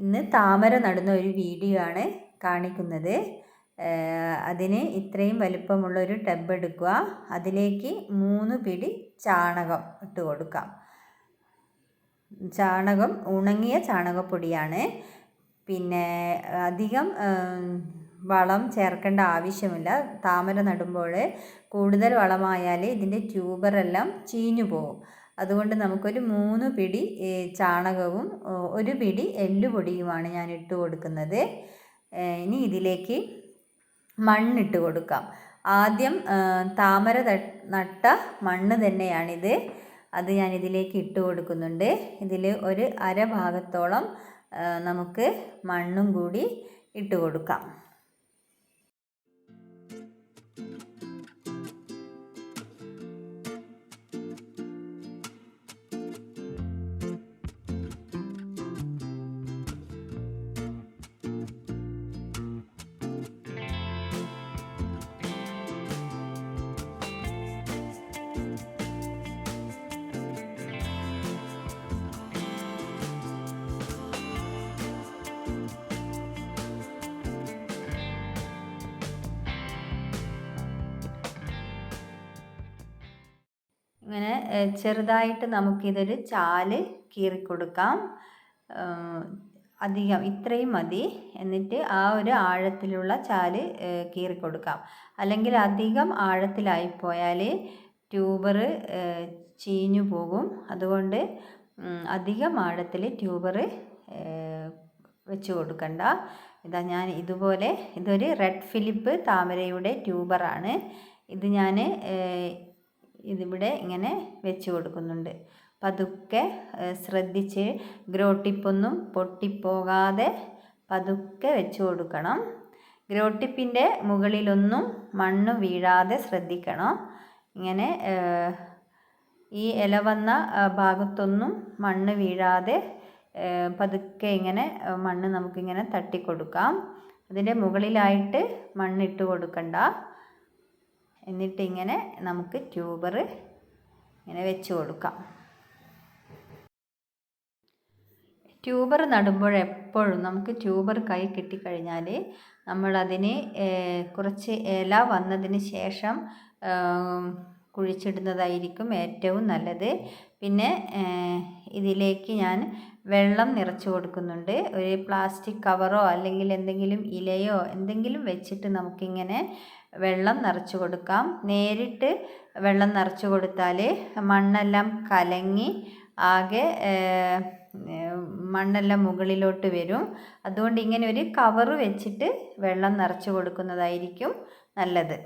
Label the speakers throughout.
Speaker 1: ഇന്ന് താമര നടുന്ന ഒരു വീഡിയോ ആണ് കാണിക്കുന്നത്. അതിന് ഇത്രയും വലിപ്പമുള്ള ഒരു ടബ് എടുക്കുക. അതിലേക്ക് 3 പിടി ചാണകം ഇട്ട് കൊടുക്കാം. ചാണകം ഉണങ്ങിയ ചാണകപ്പൊടിയാണ്. പിന്നെ അധികം വളം ചേർക്കേണ്ട ആവശ്യമില്ല. താമര നടുമ്പോൾ കൂടുതൽ വളമായാൽ ഇതിൻ്റെ ട്യൂബറെല്ലാം ചീഞ്ഞു പോകും. അതുകൊണ്ട് നമുക്കൊരു 3 പിടി ചാണകവും 1 പിടി എല്ലുപൊടിയുമാണ് ഞാൻ ഇട്ട് കൊടുക്കുന്നത്. ഇനി ഇതിലേക്ക് മണ്ണിട്ട് കൊടുക്കാം. ആദ്യം താമര നട്ട മണ്ണ് തന്നെയാണിത്. അത് ഞാൻ ഇതിലേക്ക് ഇട്ട് കൊടുക്കുന്നുണ്ട്. ഇതിൽ ഒരു അര ഭാഗത്തോളം നമുക്ക് മണ്ണും കൂടി ഇട്ട് കൊടുക്കാം. ഇങ്ങനെ ചെറുതായിട്ട് നമുക്കിതൊരു ചാല് കീറിക്കൊടുക്കാം. അധികം ഇത്രയും മതി. എന്നിട്ട് ആ ഒരു ആഴത്തിലുള്ള ചാല് കീറിക്കൊടുക്കാം. അല്ലെങ്കിൽ അധികം ആഴത്തിലായിപ്പോയാൽ ട്യൂബർ ചീഞ്ഞു പോകും. അതുകൊണ്ട് അധികം ആഴത്തിൽ ട്യൂബർ വെച്ച് കൊടുക്കണ്ട. ഇതാ ഞാൻ ഇതുപോലെ, ഇതൊരു റെഡ് ഫിലിപ്പ് താമരയുടെ ട്യൂബറാണ്. ഇത് ഞാൻ ഇതിവിടെ ഇങ്ങനെ വെച്ച് കൊടുക്കുന്നുണ്ട്. പതുക്കെ ശ്രദ്ധിച്ച്, ഗ്രോ ടിപ്പൊന്നും പൊട്ടിപ്പോകാതെ പതുക്കെ വെച്ച് കൊടുക്കണം. ഗ്രോ ടിപ്പിൻ്റെ മുകളിലൊന്നും മണ്ണ് വീഴാതെ ശ്രദ്ധിക്കണം. ഇങ്ങനെ ഈ ഇല വന്ന ഭാഗത്തൊന്നും മണ്ണ് വീഴാതെ പതുക്കെ ഇങ്ങനെ മണ്ണ് നമുക്കിങ്ങനെ തട്ടിക്കൊടുക്കാം. അതിൻ്റെ മുകളിലായിട്ട് മണ്ണിട്ട് കൊടുക്കണ്ട. എന്നിട്ട് ഇങ്ങനെ നമുക്ക് ട്യൂബർ ഇങ്ങനെ വെച്ച് കൊടുക്കാം. ട്യൂബർ നടുമ്പോൾ എപ്പോഴും നമുക്ക് ട്യൂബർ കൈ കിട്ടിക്കഴിഞ്ഞാൽ നമ്മളതിന് കുറച്ച് ഇല വന്നതിന് ശേഷം കുഴിച്ചിടുന്നതായിരിക്കും ഏറ്റവും നല്ലത്. പിന്നെ ഇതിലേക്ക് ഞാൻ വെള്ളം നിറച്ച് കൊടുക്കുന്നുണ്ട്. ഒരു പ്ലാസ്റ്റിക് കവറോ അല്ലെങ്കിൽ എന്തെങ്കിലും ഇലയോ എന്തെങ്കിലും വെച്ചിട്ട് നമുക്കിങ്ങനെ വെള്ളം നിറച്ച് കൊടുക്കാം. നേരിട്ട് വെള്ളം നിറച്ച് കൊടുത്താൽ മണ്ണെല്ലാം കലങ്ങി ആകെ മണ്ണെല്ലാം മുകളിലോട്ട് വരും. അതുകൊണ്ട് ഇങ്ങനെ ഒരു കവറ് വെച്ചിട്ട് വെള്ളം നിറച്ച് കൊടുക്കുന്നതായിരിക്കും നല്ലത്.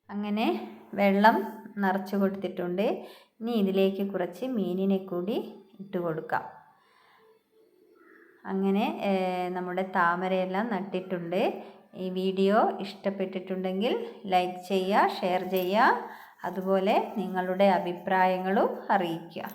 Speaker 1: അങ്ങനെ വെള്ളം നിറച്ച് കൊടുത്തിട്ടുണ്ട്. ഇനി ഇതിലേക്ക് കുറച്ച് മീനിനെ കൂടി ഇട്ട് കൊടുക്കാം. അങ്ങനെ നമ്മുടെ താമരയെല്ലാം നട്ടിട്ടുണ്ട്. ഈ വീഡിയോ ഇഷ്ടപ്പെട്ടിട്ടുണ്ടെങ്കിൽ ലൈക്ക് ചെയ്യുക, ഷെയർ ചെയ്യുക. അതുപോലെ നിങ്ങളുടെ അഭിപ്രായങ്ങളും അറിയിക്കുക.